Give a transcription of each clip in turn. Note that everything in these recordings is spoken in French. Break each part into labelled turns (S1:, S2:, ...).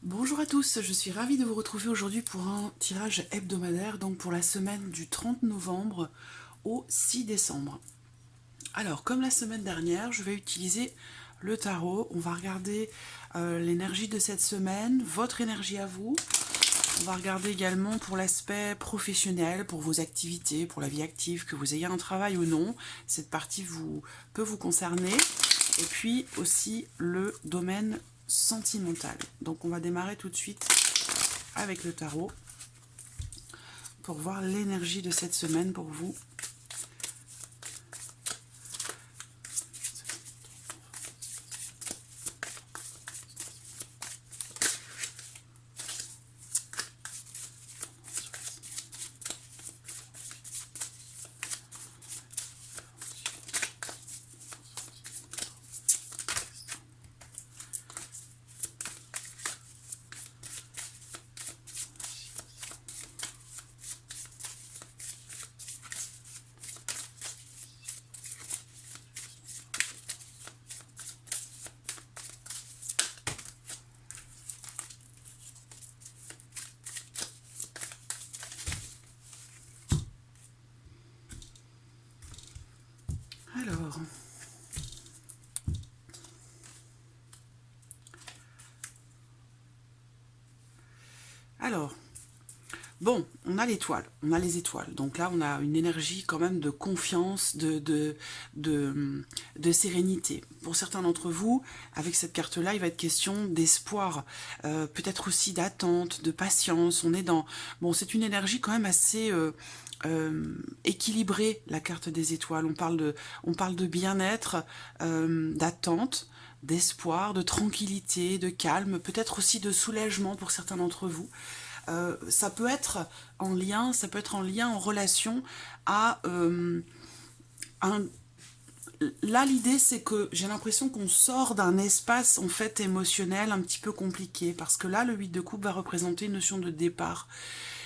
S1: Bonjour à tous, je suis ravie de vous retrouver aujourd'hui pour un tirage hebdomadaire, donc pour la semaine du 30 novembre au 6 décembre. Alors, comme la semaine dernière, je vais utiliser le tarot. On va regarder l'énergie de cette semaine, votre énergie à vous. On va regarder également pour l'aspect professionnel, pour vos activités, pour la vie active, que vous ayez un travail ou non. Cette partie peut vous concerner. Et puis aussi le domaine sentimental. Donc on va démarrer tout de suite avec le tarot pour voir l'énergie de cette semaine pour vous. Alors, bon, on a l'étoile, on a les étoiles. Donc là, on a une énergie quand même de confiance, de sérénité. Pour certains d'entre vous, avec cette carte-là, il va être question d'espoir, peut-être aussi d'attente, de patience. On est dans... Bon, c'est une énergie quand même assez... équilibrée, la carte des étoiles. On parle de bien-être, d'attente, d'espoir, de tranquillité, de calme, peut-être aussi de soulagement pour certains d'entre vous. Ça peut être en lien, en relation à un... Là, l'idée, c'est que j'ai l'impression qu'on sort d'un espace en fait émotionnel un petit peu compliqué, parce que là, le 8 de coupe va représenter une notion de départ.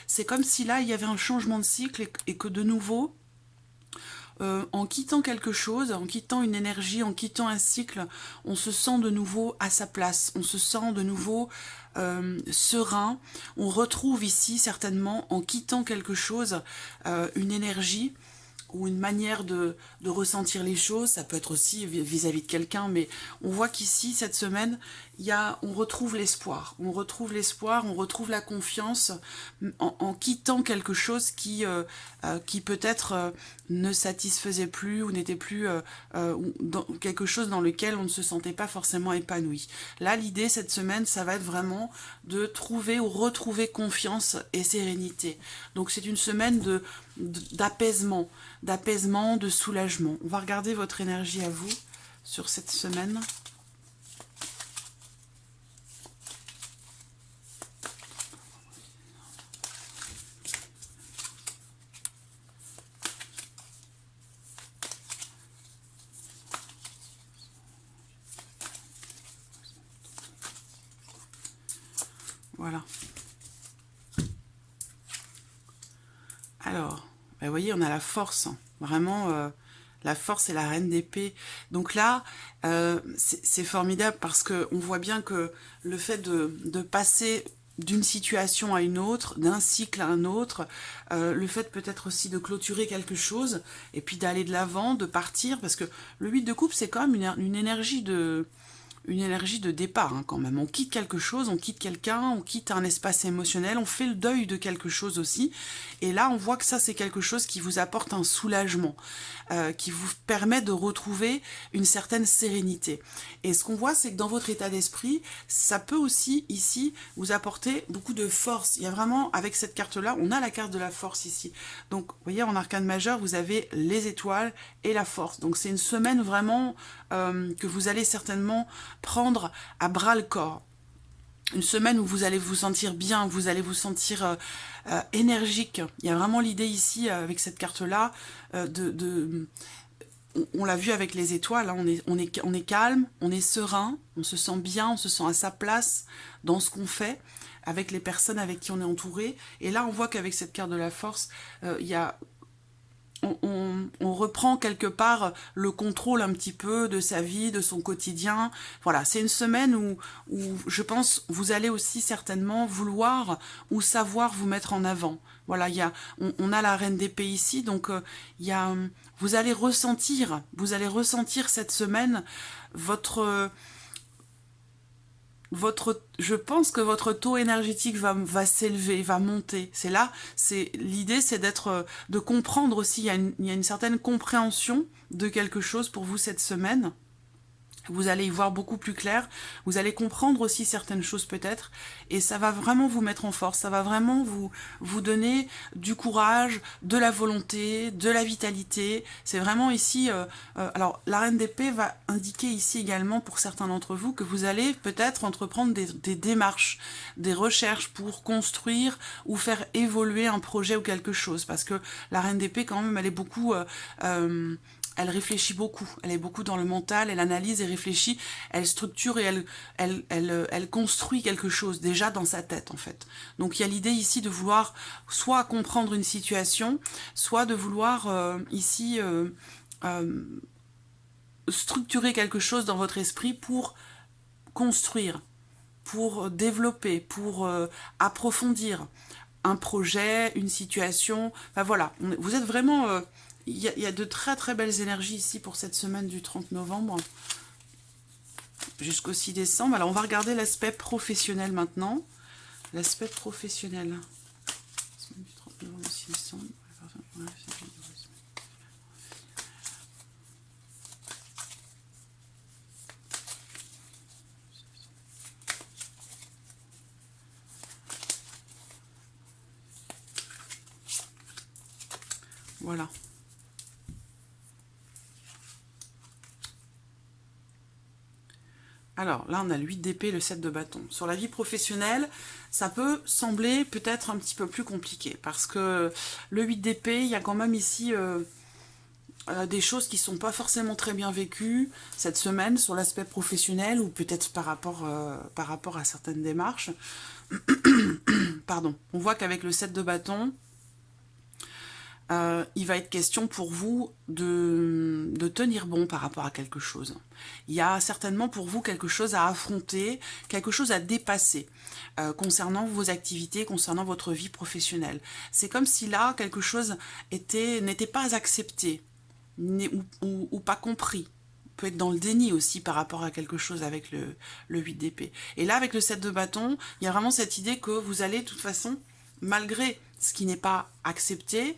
S1: C'est comme si là, il y avait un changement de cycle et que de nouveau, en quittant quelque chose, en quittant une énergie, en quittant un cycle, on se sent de nouveau à sa place, on se sent de nouveau serein. On retrouve ici certainement, en quittant quelque chose, une énergie ou une manière de ressentir les choses. Ça peut être aussi vis-à-vis de quelqu'un, mais on voit qu'ici, cette semaine, on retrouve l'espoir. On retrouve l'espoir, on retrouve la confiance en quittant quelque chose qui peut-être ne satisfaisait plus ou n'était plus quelque chose dans lequel on ne se sentait pas forcément épanoui. Là, l'idée cette semaine, ça va être vraiment de trouver ou retrouver confiance et sérénité. Donc c'est une semaine d'apaisement, de soulagement. On va regarder votre énergie à vous sur cette semaine. Voilà. Alors, vous voyez, on a la force. Vraiment, la force est la reine d'épée. Donc là, c'est formidable parce qu'on voit bien que le fait de passer d'une situation à une autre, d'un cycle à un autre, le fait peut-être aussi de clôturer quelque chose, et puis d'aller de l'avant, de partir, parce que le 8 de coupe, c'est quand même une énergie de départ hein, quand même. On quitte quelque chose, on quitte quelqu'un, on quitte un espace émotionnel, on fait le deuil de quelque chose aussi. Et là, on voit que ça, c'est quelque chose qui vous apporte un soulagement, qui vous permet de retrouver une certaine sérénité. Et ce qu'on voit, c'est que dans votre état d'esprit, ça peut aussi, ici, vous apporter beaucoup de force. Il y a vraiment, avec cette carte-là, on a la carte de la force ici. Donc, vous voyez, en arcane majeur, vous avez les étoiles et la force. Donc, c'est une semaine vraiment que vous allez certainement prendre à bras le corps. Une semaine où vous allez vous sentir bien, vous allez vous sentir énergique. Il y a vraiment l'idée ici, avec cette carte-là, on l'a vu avec les étoiles, hein, on est calme, on est serein, on se sent bien, on se sent à sa place dans ce qu'on fait, avec les personnes avec qui on est entouré. Et là, on voit qu'avec cette carte de la force, il y a on reprend quelque part le contrôle un petit peu de sa vie, de son quotidien. Voilà, c'est une semaine où je pense vous allez aussi certainement vouloir ou savoir vous mettre en avant. Voilà, on a la reine d'épée ici, donc vous allez ressentir cette semaine je pense que votre taux énergétique va s'élever, va monter. L'idée, c'est de comprendre aussi. Il y a une certaine compréhension de quelque chose pour vous cette semaine. Vous allez y voir beaucoup plus clair, vous allez comprendre aussi certaines choses peut-être, et ça va vraiment vous mettre en force, ça va vraiment vous donner du courage, de la volonté, de la vitalité. C'est vraiment ici, alors la reine d'épée va indiquer ici également pour certains d'entre vous que vous allez peut-être entreprendre des démarches, des recherches pour construire ou faire évoluer un projet ou quelque chose, parce que la reine d'épée quand même elle est beaucoup... elle réfléchit beaucoup, elle est beaucoup dans le mental, elle analyse et réfléchit, elle structure et elle construit quelque chose déjà dans sa tête en fait. Donc il y a l'idée ici de vouloir soit comprendre une situation, soit de vouloir ici structurer quelque chose dans votre esprit pour construire, pour développer, pour approfondir un projet, une situation. Enfin voilà, vous êtes vraiment... il y a de très très belles énergies ici pour cette semaine du 30 novembre jusqu'au 6 décembre. Alors on va regarder l'aspect professionnel maintenant. L'aspect professionnel. Semaine du 30 novembre au 6 décembre. Voilà. Alors là, on a le 8 d'épée, le 7 de bâton. Sur la vie professionnelle, ça peut sembler peut-être un petit peu plus compliqué parce que le 8 d'épée, il y a quand même ici des choses qui ne sont pas forcément très bien vécues cette semaine sur l'aspect professionnel ou peut-être par rapport à certaines démarches. Pardon. On voit qu'avec le 7 de bâton, il va être question pour vous de tenir bon par rapport à quelque chose. Il y a certainement pour vous quelque chose à affronter, quelque chose à dépasser concernant vos activités, concernant votre vie professionnelle. C'est comme si là, quelque chose n'était pas accepté ou pas compris. On peut être dans le déni aussi par rapport à quelque chose avec le 8 d'épée. Et là, avec le 7 de bâton, il y a vraiment cette idée que vous allez, de toute façon, malgré ce qui n'est pas accepté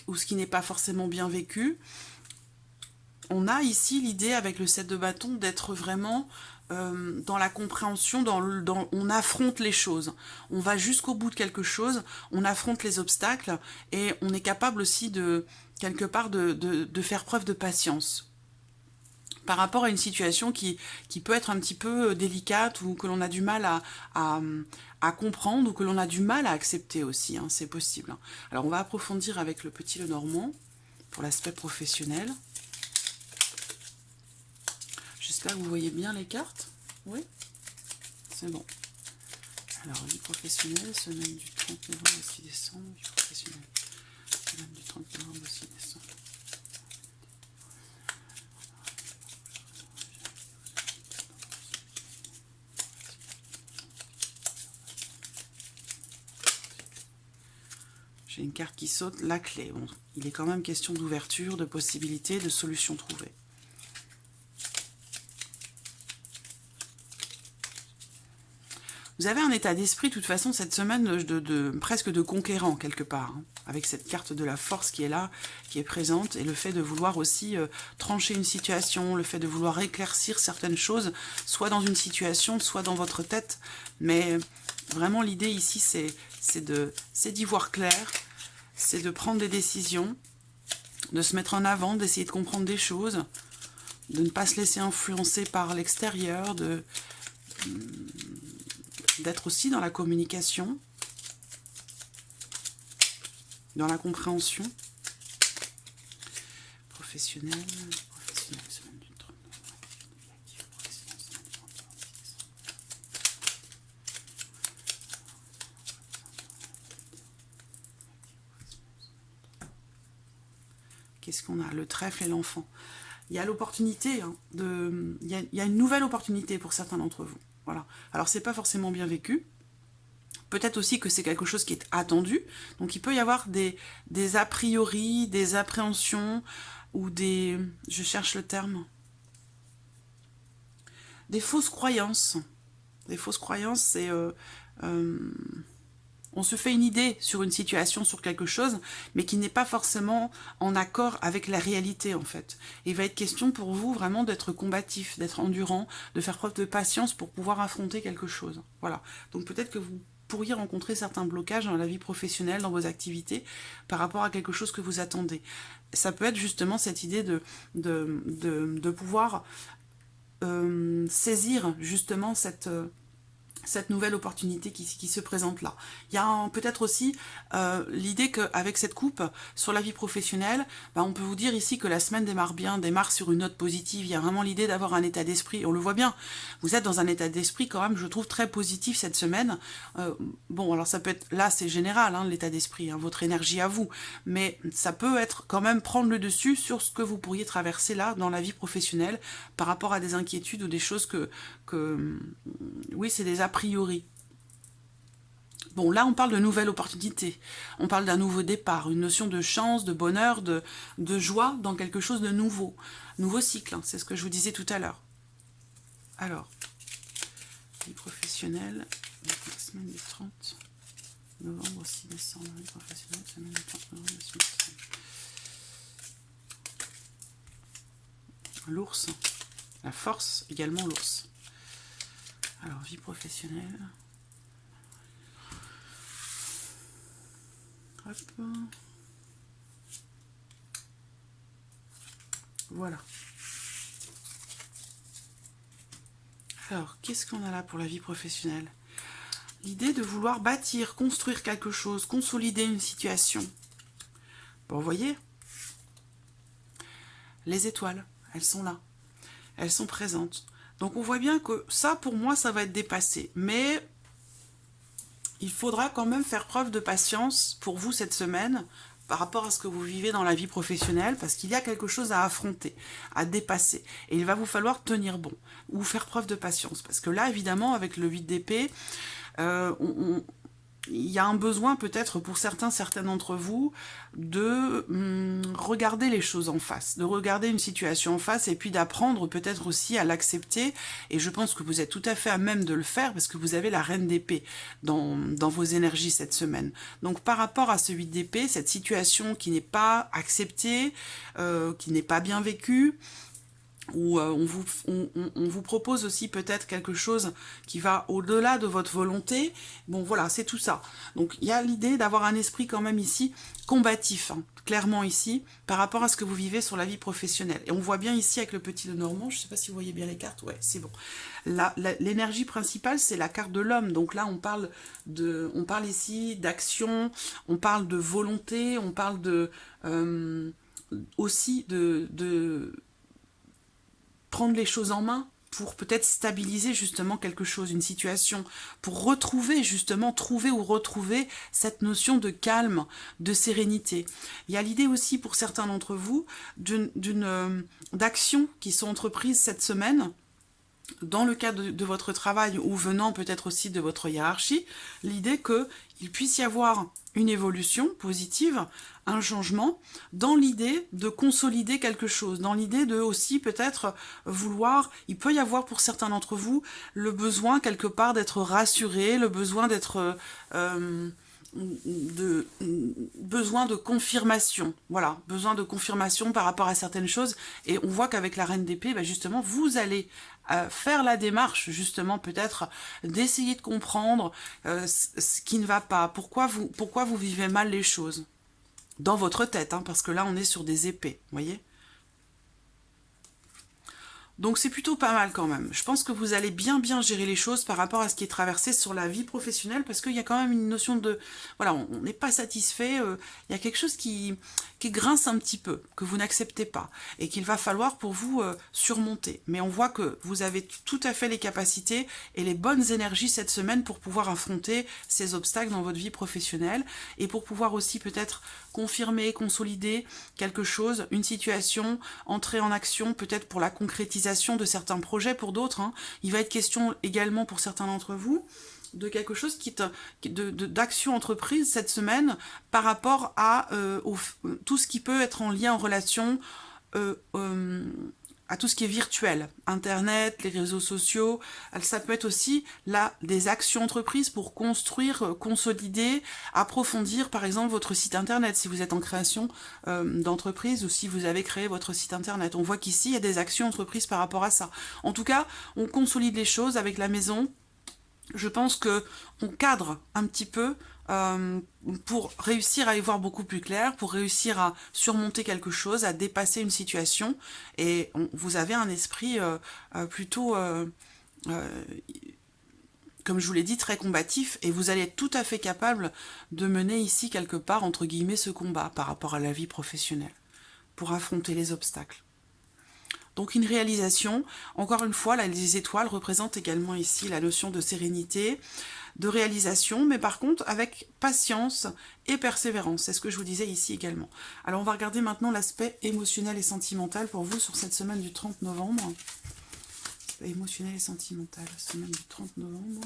S1: ou ce qui n'est pas forcément bien vécu, on a ici l'idée avec le 7 de bâton d'être vraiment dans la compréhension, on affronte les choses, on va jusqu'au bout de quelque chose, on affronte les obstacles et on est capable aussi quelque part de faire preuve de patience par rapport à une situation qui peut être un petit peu délicate ou que l'on a du mal à comprendre ou que l'on a du mal à accepter aussi, hein, c'est possible. Alors on va approfondir avec le petit Lenormand pour l'aspect professionnel. J'espère que vous voyez bien les cartes. Oui, c'est bon. Alors, vie professionnelle, semaine du 30 novembre au 6 décembre, vie professionnelle, semaine du 30 novembre au 6 décembre. J'ai une carte qui saute, la clé. Bon, il est quand même question d'ouverture, de possibilités, de solutions trouvées. Vous avez un état d'esprit, de toute façon, cette semaine, presque de conquérant, quelque part, hein, avec cette carte de la force qui est là, qui est présente, et le fait de vouloir aussi trancher une situation, le fait de vouloir éclaircir certaines choses, soit dans une situation, soit dans votre tête. Mais vraiment, l'idée ici, c'est d'y voir clair, c'est de prendre des décisions, de se mettre en avant, d'essayer de comprendre des choses, de ne pas se laisser influencer par l'extérieur, d'être aussi dans la communication, dans la compréhension professionnelle, semaine du 30 novembre, Qu'est-ce qu'on a? Le trèfle et l'enfant. Il y a l'opportunité, hein, il y a une nouvelle opportunité pour certains d'entre vous. Voilà. Alors, c'est pas forcément bien vécu. Peut-être aussi que c'est quelque chose qui est attendu. Donc, il peut y avoir des a priori, des appréhensions ou des... Je cherche le terme. Des fausses croyances. Des fausses croyances, c'est... on se fait une idée sur une situation, sur quelque chose, mais qui n'est pas forcément en accord avec la réalité, en fait. Et il va être question pour vous vraiment d'être combatif, d'être endurant, de faire preuve de patience pour pouvoir affronter quelque chose. Voilà. Donc peut-être que vous pourriez rencontrer certains blocages dans la vie professionnelle, dans vos activités, par rapport à quelque chose que vous attendez. Ça peut être justement cette idée de pouvoir saisir justement cette nouvelle opportunité qui se présente là. Il y a peut-être aussi l'idée qu'avec cette coupe, sur la vie professionnelle, on peut vous dire ici que la semaine démarre bien, démarre sur une note positive. Il y a vraiment l'idée d'avoir un état d'esprit. On le voit bien, vous êtes dans un état d'esprit quand même, je trouve, très positif cette semaine. Bon, alors ça peut être, là c'est général, hein, l'état d'esprit, hein, votre énergie à vous, mais ça peut être quand même prendre le dessus sur ce que vous pourriez traverser là, dans la vie professionnelle, par rapport à des inquiétudes ou des choses oui, c'est des a priori. Bon, là, on parle de nouvelles opportunités. On parle d'un nouveau départ, une notion de chance, de bonheur, de joie dans quelque chose de nouveau. Nouveau cycle, hein, c'est ce que je vous disais tout à l'heure. Alors, vie professionnelle, la semaine du 30 novembre, 6 décembre, vie professionnelle, semaine du 30 novembre, 6 décembre. L'ours, la force, également l'ours. Alors, vie professionnelle. Hop. Voilà. Alors, qu'est-ce qu'on a là pour la vie professionnelle? L'idée de vouloir bâtir, construire quelque chose, consolider une situation. Bon, vous voyez, les étoiles, elles sont là. Elles sont présentes. Donc on voit bien que ça, pour moi, ça va être dépassé. Mais il faudra quand même faire preuve de patience pour vous cette semaine par rapport à ce que vous vivez dans la vie professionnelle, parce qu'il y a quelque chose à affronter, à dépasser. Et il va vous falloir tenir bon, ou faire preuve de patience. Parce que là, évidemment, avec le 8 d'épée, il y a un besoin peut-être pour certains d'entre vous de regarder les choses en face, de regarder une situation en face et puis d'apprendre peut-être aussi à l'accepter. Et je pense que vous êtes tout à fait à même de le faire parce que vous avez la reine d'épée dans vos énergies cette semaine. Donc par rapport à ce 8 d'épée, cette situation qui n'est pas acceptée, qui n'est pas bien vécue, où on vous propose aussi peut-être quelque chose qui va au-delà de votre volonté. Bon, voilà, c'est tout ça. Donc, il y a l'idée d'avoir un esprit quand même ici combatif, hein, clairement ici, par rapport à ce que vous vivez sur la vie professionnelle. Et on voit bien ici avec le petit Lenormand, je ne sais pas si vous voyez bien les cartes, ouais, c'est bon. L'énergie principale, c'est la carte de l'homme. Donc là, on parle ici d'action, on parle de volonté, on parle aussi de prendre les choses en main pour peut-être stabiliser justement quelque chose, une situation, pour retrouver justement, trouver ou retrouver cette notion de calme, de sérénité. Il y a l'idée aussi pour certains d'entre vous d'actions qui sont entreprises cette semaine, dans le cadre de votre travail ou venant peut-être aussi de votre hiérarchie, l'idée qu'il puisse y avoir une évolution positive, un changement, dans l'idée de consolider quelque chose, dans l'idée de aussi peut-être vouloir, il peut y avoir pour certains d'entre vous le besoin quelque part d'être rassuré, le besoin d'être... besoin de confirmation, voilà, besoin de confirmation par rapport à certaines choses, et on voit qu'avec la reine d'épée, justement, vous allez faire la démarche, justement, peut-être, d'essayer de comprendre ce qui ne va pas, pourquoi vous vivez mal les choses, dans votre tête, hein, parce que là, on est sur des épées, vous voyez. Donc c'est plutôt pas mal quand même. Je pense que vous allez bien gérer les choses par rapport à ce qui est traversé sur la vie professionnelle, parce qu'il y a quand même une notion de... Voilà, on n'est pas satisfait, il y a quelque chose qui grince un petit peu, que vous n'acceptez pas, et qu'il va falloir pour vous surmonter. Mais on voit que vous avez tout à fait les capacités et les bonnes énergies cette semaine pour pouvoir affronter ces obstacles dans votre vie professionnelle, et pour pouvoir aussi peut-être confirmer, consolider quelque chose, une situation, entrer en action peut-être pour la concrétisation de certains projets pour d'autres. Hein. Il va être question également pour certains d'entre vous de quelque chose d'action entreprise cette semaine par rapport à tout ce qui peut être en lien, en relation à tout ce qui est virtuel, Internet, les réseaux sociaux. Ça peut être aussi là des actions entreprises pour construire, consolider, approfondir par exemple votre site Internet si vous êtes en création d'entreprise ou si vous avez créé votre site Internet. On voit qu'ici il y a des actions entreprises par rapport à ça. En tout cas, on consolide les choses avec la maison. Je pense que on cadre un petit peu pour réussir à y voir beaucoup plus clair, pour réussir à surmonter quelque chose, à dépasser une situation. Et vous avez un esprit plutôt, comme je vous l'ai dit, très combatif. Et vous allez être tout à fait capable de mener ici, quelque part, entre guillemets, ce combat par rapport à la vie professionnelle, pour affronter les obstacles. Donc une réalisation, encore une fois, là, les étoiles représentent également ici la notion de sérénité, de réalisation, mais par contre avec patience et persévérance. C'est ce que je vous disais ici également. Alors on va regarder maintenant l'aspect émotionnel et sentimental pour vous sur cette semaine du 30 novembre. Aspect émotionnel et sentimental, semaine du 30 novembre.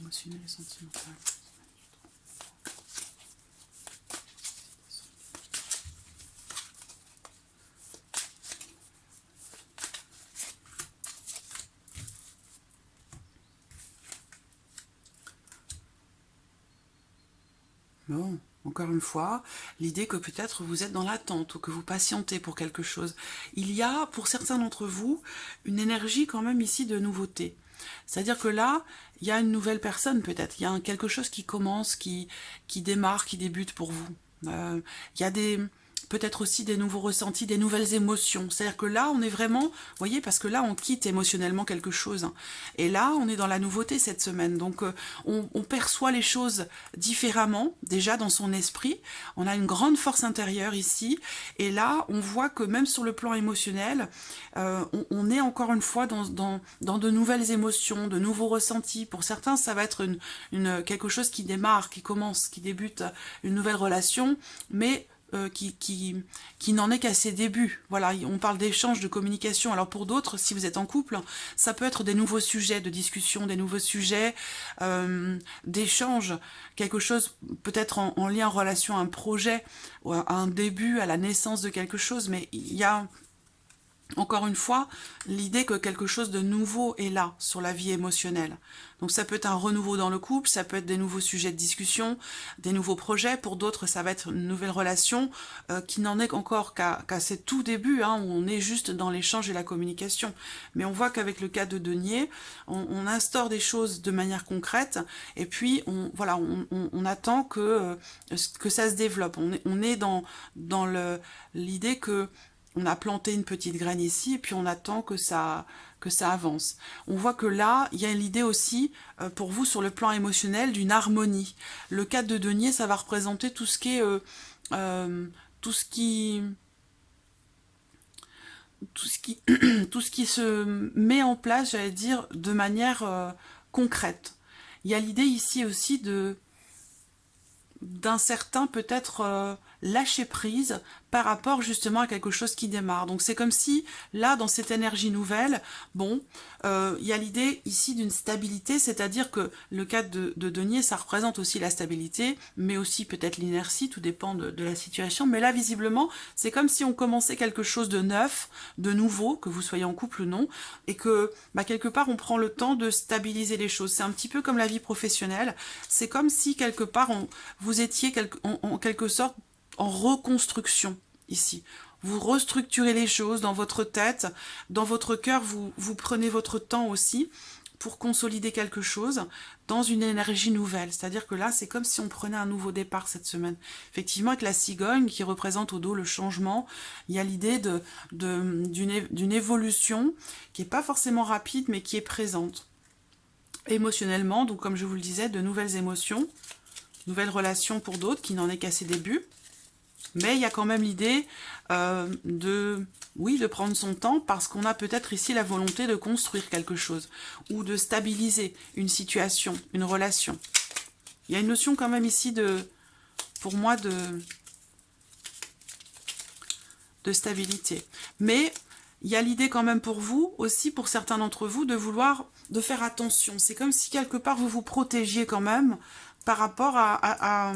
S1: Émotionnel et sentimental. Bon, encore une fois, l'idée que peut-être vous êtes dans l'attente ou que vous patientez pour quelque chose. Il y a, pour certains d'entre vous, une énergie quand même ici de nouveauté. C'est-à-dire que là, il y a une nouvelle personne peut-être, il y a quelque chose qui commence, qui démarre, qui débute pour vous. Il y a peut-être aussi des nouveaux ressentis, des nouvelles émotions. C'est-à-dire que là, on est vraiment, vous voyez, parce que là, on quitte émotionnellement quelque chose. Hein. Et là, on est dans la nouveauté cette semaine. Donc, on perçoit les choses différemment, déjà dans son esprit. On a une grande force intérieure ici. Et là, on voit que même sur le plan émotionnel, on est encore une fois dans de nouvelles émotions, de nouveaux ressentis. Pour certains, ça va être quelque chose qui démarre, qui commence, qui débute, une nouvelle relation, mais qui n'en est qu'à ses débuts. Voilà, on parle d'échange, de communication. Alors pour d'autres, si vous êtes en couple, ça peut être des nouveaux sujets de discussion, des nouveaux sujets d'échange, quelque chose peut-être en lien, en relation à un projet, ou à un début, à la naissance de quelque chose, mais il y a... Encore une fois, l'idée que quelque chose de nouveau est là sur la vie émotionnelle. Donc ça peut être un renouveau dans le couple, ça peut être des nouveaux sujets de discussion, des nouveaux projets. Pour d'autres, ça va être une nouvelle relation qui n'en est encore qu'à ses tout débuts, hein, où on est juste dans l'échange et la communication. Mais on voit qu'avec le cas de Denier, on instaure des choses de manière concrète et puis on attend que ça se développe. On est dans l'idée que on a planté une petite graine ici, et puis on attend que ça avance. On voit que là, il y a l'idée aussi, pour vous, sur le plan émotionnel, d'une harmonie. Le 4 de denier, ça va représenter tout ce qui est... tout ce qui se met en place, j'allais dire, de manière concrète. Il y a l'idée ici aussi d'un certain peut-être lâcher prise par rapport justement à quelque chose qui démarre. Donc c'est comme si là dans cette énergie nouvelle, bon, il y a l'idée ici d'une stabilité, c'est-à-dire que le cadre de denier, ça représente aussi la stabilité, mais aussi peut-être l'inertie, tout dépend de la situation. Mais là visiblement, c'est comme si on commençait quelque chose de neuf, de nouveau, que vous soyez en couple ou non, et que quelque part on prend le temps de stabiliser les choses. C'est un petit peu comme la vie professionnelle, c'est comme si quelque part vous étiez en quelque sorte en reconstruction ici. Vous restructurez les choses dans votre tête, dans votre cœur, vous prenez votre temps aussi pour consolider quelque chose dans une énergie nouvelle. C'est-à-dire que là, c'est comme si on prenait un nouveau départ cette semaine. Effectivement, avec la cigogne qui représente au dos le changement, il y a l'idée d'une évolution qui n'est pas forcément rapide, mais qui est présente. Émotionnellement, donc comme je vous le disais, de nouvelles émotions, nouvelles relations pour d'autres, qui n'en est qu'à ses débuts. Mais il y a quand même l'idée de prendre son temps parce qu'on a peut-être ici la volonté de construire quelque chose ou de stabiliser une situation, une relation. Il y a une notion quand même ici pour moi, de stabilité. Mais il y a l'idée quand même pour vous, aussi pour certains d'entre vous, de faire attention. C'est comme si quelque part vous vous protégiez quand même par rapport à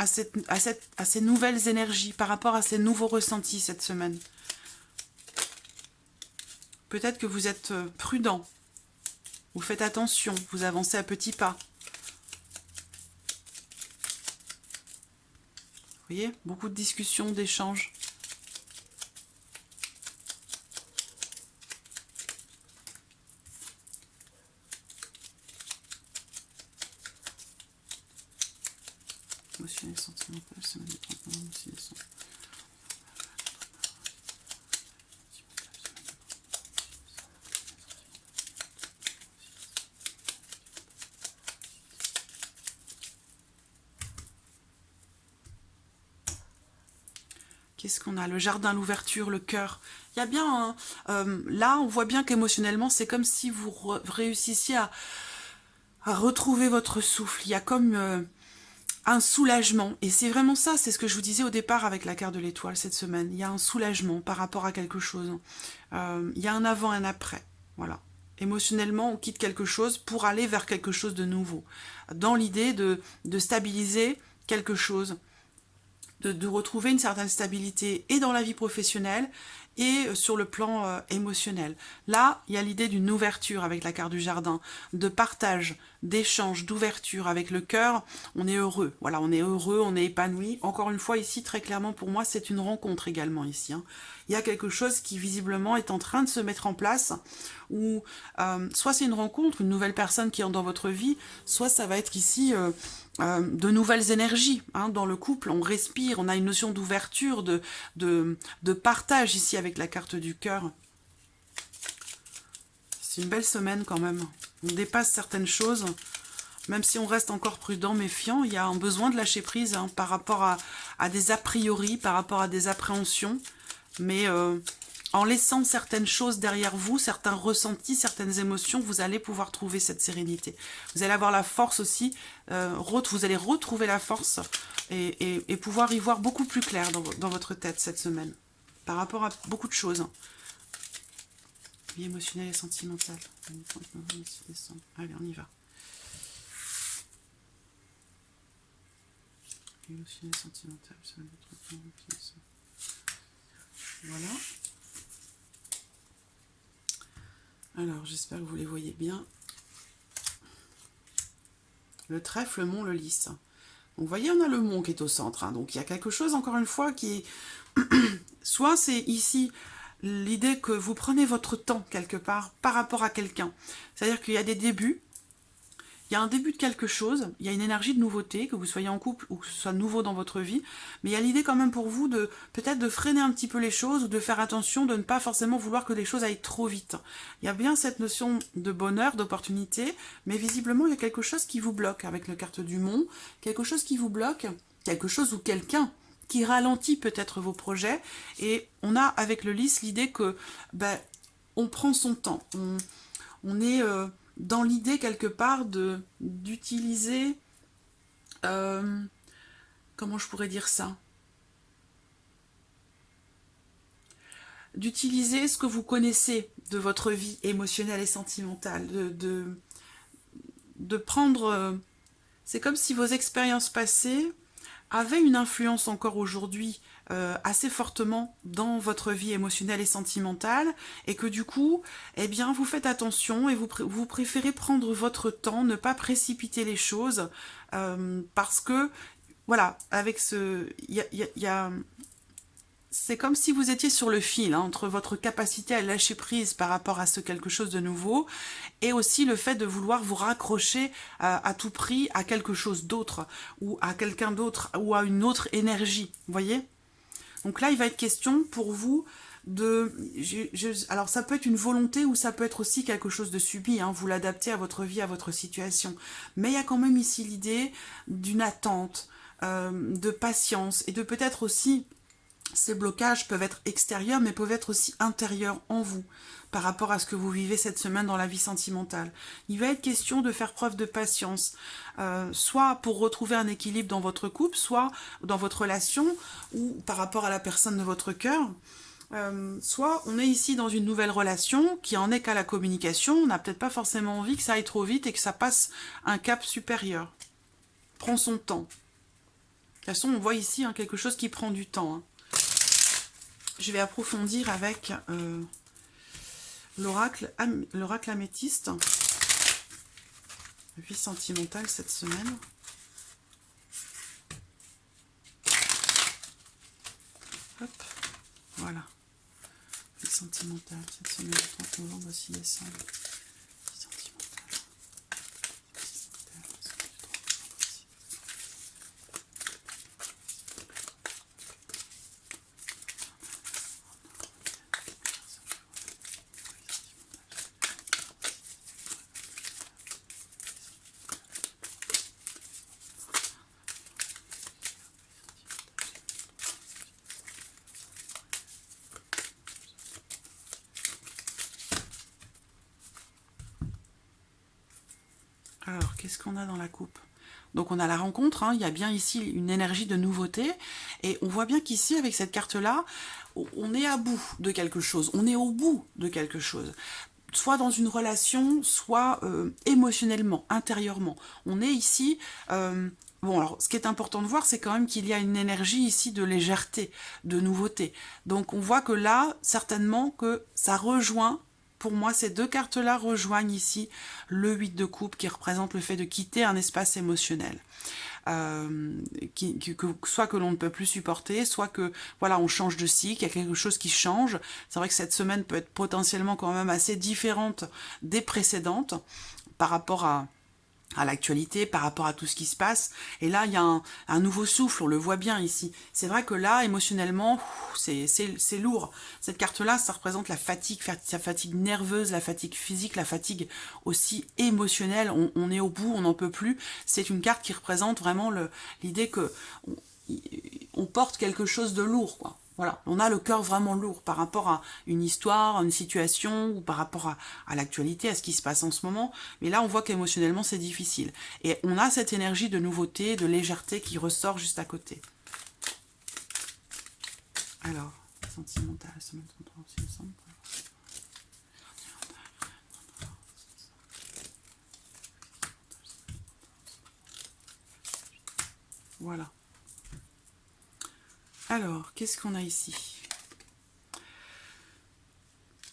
S1: ces nouvelles énergies, par rapport à ces nouveaux ressentis cette semaine. Peut-être que vous êtes prudent, vous faites attention, vous avancez à petits pas. Vous voyez, beaucoup de discussions, d'échanges. Émotionnel, sentimental, semaine de 31, oscillation. Qu'est-ce qu'on a? Le jardin, l'ouverture, le cœur. Il y a bien... là, on voit bien qu'émotionnellement, c'est comme si vous réussissiez à retrouver votre souffle. Il y a comme... un soulagement, et c'est vraiment ça, c'est ce que je vous disais au départ avec la carte de l'étoile cette semaine. Il y a un soulagement par rapport à quelque chose. Il y a un avant et un après, voilà. Émotionnellement, on quitte quelque chose pour aller vers quelque chose de nouveau. Dans l'idée de stabiliser quelque chose, de retrouver une certaine stabilité et dans la vie professionnelle et sur le plan émotionnel. Là, il y a l'idée d'une ouverture avec la carte du jardin, de partage, d'échange, d'ouverture avec le cœur. On est heureux, voilà, on est heureux, on est épanoui. Encore une fois, ici, très clairement, pour moi, c'est une rencontre également ici. Hein. Il y a quelque chose qui, visiblement, est en train de se mettre en place, où soit c'est une rencontre, une nouvelle personne qui entre dans votre vie, soit ça va être ici... de nouvelles énergies hein, dans le couple, on respire, on a une notion d'ouverture, de partage ici avec la carte du cœur. C'est une belle semaine quand même, on dépasse certaines choses, même si on reste encore prudent, méfiant, il y a un besoin de lâcher prise hein, par rapport à des a priori, par rapport à des appréhensions, mais en laissant certaines choses derrière vous, certains ressentis, certaines émotions, vous allez pouvoir trouver cette sérénité. Vous allez avoir la force aussi, vous allez retrouver la force et pouvoir y voir beaucoup plus clair dans votre tête cette semaine, par rapport à beaucoup de choses. Vie émotionnelle et sentimentale. Allez, on y va. Vie émotionnelle et sentimentale. Voilà. Alors, j'espère que vous les voyez bien. Le trèfle, le mont, le lys. Donc, vous voyez, on a le mont qui est au centre. Hein. Donc, il y a quelque chose, encore une fois, qui est... Soit c'est ici l'idée que vous prenez votre temps, quelque part, par rapport à quelqu'un. C'est-à-dire qu'il y a des débuts. Il y a un début de quelque chose, il y a une énergie de nouveauté, que vous soyez en couple ou que ce soit nouveau dans votre vie, mais il y a l'idée quand même pour vous de peut-être de freiner un petit peu les choses ou de faire attention, de ne pas forcément vouloir que les choses aillent trop vite. Il y a bien cette notion de bonheur, d'opportunité, mais visiblement il y a quelque chose qui vous bloque avec la carte du mont, quelque chose qui vous bloque, quelque chose ou quelqu'un qui ralentit peut-être vos projets, et on a avec le lys l'idée que on prend son temps, on est... dans l'idée quelque part d'utiliser, comment je pourrais dire ça, d'utiliser ce que vous connaissez de votre vie émotionnelle et sentimentale, de prendre, c'est comme si vos expériences passées avaient une influence encore aujourd'hui assez fortement dans votre vie émotionnelle et sentimentale, et que du coup, eh bien, vous faites attention et vous préférez prendre votre temps, ne pas précipiter les choses, parce que, voilà, avec ce... c'est comme si vous étiez sur le fil, hein, entre votre capacité à lâcher prise par rapport à ce quelque chose de nouveau, et aussi le fait de vouloir vous raccrocher à tout prix à quelque chose d'autre, ou à quelqu'un d'autre, ou à une autre énergie, vous voyez? Donc là, il va être question pour vous de... alors ça peut être une volonté ou ça peut être aussi quelque chose de subi, hein, vous l'adaptez à votre vie, à votre situation. Mais il y a quand même ici l'idée d'une attente, de patience et de peut-être aussi... Ces blocages peuvent être extérieurs, mais peuvent être aussi intérieurs en vous, par rapport à ce que vous vivez cette semaine dans la vie sentimentale. Il va être question de faire preuve de patience, soit pour retrouver un équilibre dans votre couple, soit dans votre relation, ou par rapport à la personne de votre cœur. Soit on est ici dans une nouvelle relation qui en est qu'à la communication, on n'a peut-être pas forcément envie que ça aille trop vite et que ça passe un cap supérieur. Prends son temps. De toute façon, on voit ici quelque chose qui prend du temps. Je vais approfondir avec l'oracle améthyste. Vie sentimentale cette semaine. Hop, voilà. Vie sentimentale cette semaine, 30 novembre, 6 décembre. Vie sentimentale. Alors, qu'est-ce qu'on a dans la coupe? Donc on a la rencontre, hein, il y a bien ici une énergie de nouveauté, et on voit bien qu'ici, avec cette carte-là, on est à bout de quelque chose, on est au bout de quelque chose. Soit dans une relation, soit émotionnellement, intérieurement. On est ici... bon, alors, ce qui est important de voir, c'est quand même qu'il y a une énergie ici de légèreté, de nouveauté. Donc on voit que là, certainement que ça rejoint... Pour moi, ces deux cartes-là rejoignent ici le 8 de coupe qui représente le fait de quitter un espace émotionnel. Soit que l'on ne peut plus supporter, soit que voilà, on change de cycle, il y a quelque chose qui change. C'est vrai que cette semaine peut être potentiellement quand même assez différente des précédentes par rapport à l'actualité, par rapport à tout ce qui se passe. Et là, il y a un nouveau souffle, on le voit bien ici. C'est vrai que là, émotionnellement, c'est lourd. Cette carte-là, ça représente la fatigue nerveuse, la fatigue physique, la fatigue aussi émotionnelle. On est au bout, on n'en peut plus. C'est une carte qui représente vraiment l'idée que on porte quelque chose de lourd, quoi. Voilà, on a le cœur vraiment lourd par rapport à une histoire, à une situation, ou par rapport à l'actualité, à ce qui se passe en ce moment. Mais là, on voit qu'émotionnellement, c'est difficile. Et on a cette énergie de nouveauté, de légèreté qui ressort juste à côté. Alors, sentimental, semaine 33, 6 décembre. Voilà. Alors, qu'est-ce qu'on a ici?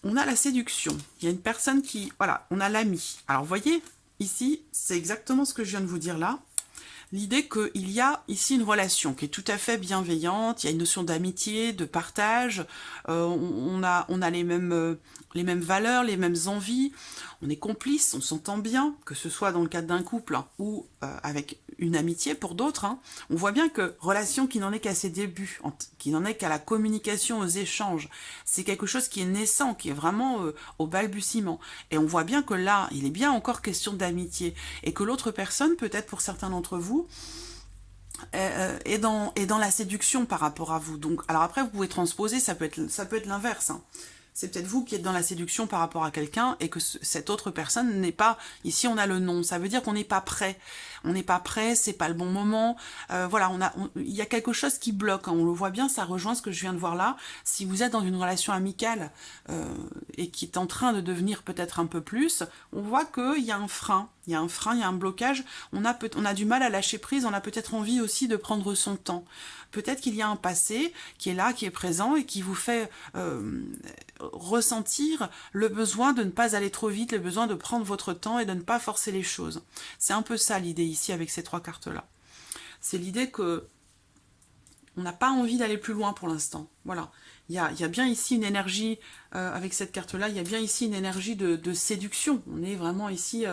S1: On a la séduction. Il y a une personne qui... Voilà, on a l'ami. Alors, vous voyez, ici, c'est exactement ce que je viens de vous dire là. L'idée qu'il y a ici une relation qui est tout à fait bienveillante, il y a une notion d'amitié, de partage, on a les mêmes valeurs, les mêmes envies, on est complices, on s'entend bien, que ce soit dans le cadre d'un couple hein, ou avec une amitié pour d'autres. Hein. On voit bien que relation qui n'en est qu'à ses débuts, qui n'en est qu'à la communication, aux échanges, c'est quelque chose qui est naissant, qui est vraiment au balbutiement. Et on voit bien que là, il est bien encore question d'amitié, et que l'autre personne, peut-être pour certains d'entre vous, est dans la séduction par rapport à vous. Donc, alors après, vous pouvez transposer, ça peut être l'inverse. Hein. C'est peut-être vous qui êtes dans la séduction par rapport à quelqu'un et que cette autre personne n'est pas... Ici, on a le non. Ça veut dire qu'on n'est pas prêt. On n'est pas prêt, c'est pas le bon moment. Voilà, il y a quelque chose qui bloque. Hein. On le voit bien, ça rejoint ce que je viens de voir là. Si vous êtes dans une relation amicale et qui est en train de devenir peut-être un peu plus, on voit qu'il y a un frein. Il y a un frein, il y a un blocage. On a du mal à lâcher prise. On a peut-être envie aussi de prendre son temps. Peut-être qu'il y a un passé qui est là, qui est présent et qui vous fait ressentir le besoin de ne pas aller trop vite, le besoin de prendre votre temps et de ne pas forcer les choses. C'est un peu ça l'idée ici avec ces trois cartes-là. C'est l'idée que On n'a pas envie d'aller plus loin pour l'instant. Voilà. Il y a bien ici une énergie, avec cette carte-là, il y a bien ici une énergie de séduction. On est vraiment ici...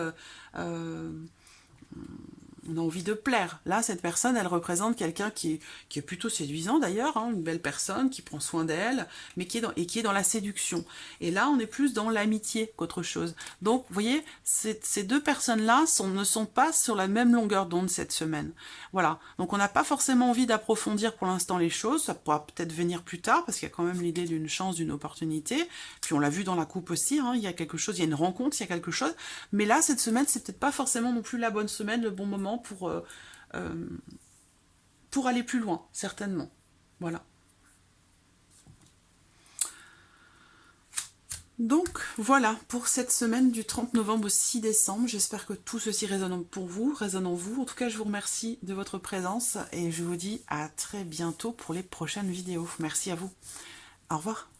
S1: on a envie de plaire. Là, cette personne, elle représente quelqu'un qui est plutôt séduisant d'ailleurs, hein, une belle personne qui prend soin d'elle, mais qui est dans la séduction. Et là, on est plus dans l'amitié qu'autre chose. Donc, vous voyez, ces deux personnes-là ne sont pas sur la même longueur d'onde cette semaine. Voilà. Donc, on n'a pas forcément envie d'approfondir pour l'instant les choses. Ça pourra peut-être venir plus tard, parce qu'il y a quand même l'idée d'une chance, d'une opportunité. Puis, on l'a vu dans la coupe aussi, hein, il y a quelque chose, il y a une rencontre, il y a quelque chose. Mais là, cette semaine, c'est peut-être pas forcément non plus la bonne semaine, le bon moment pour aller plus loin, certainement. Voilà. Donc voilà pour cette semaine du 30 novembre au 6 décembre. J'espère que tout ceci résonne pour vous, résonne en vous. En tout cas, je vous remercie de votre présence et je vous dis à très bientôt pour les prochaines vidéos. Merci à vous. Au revoir.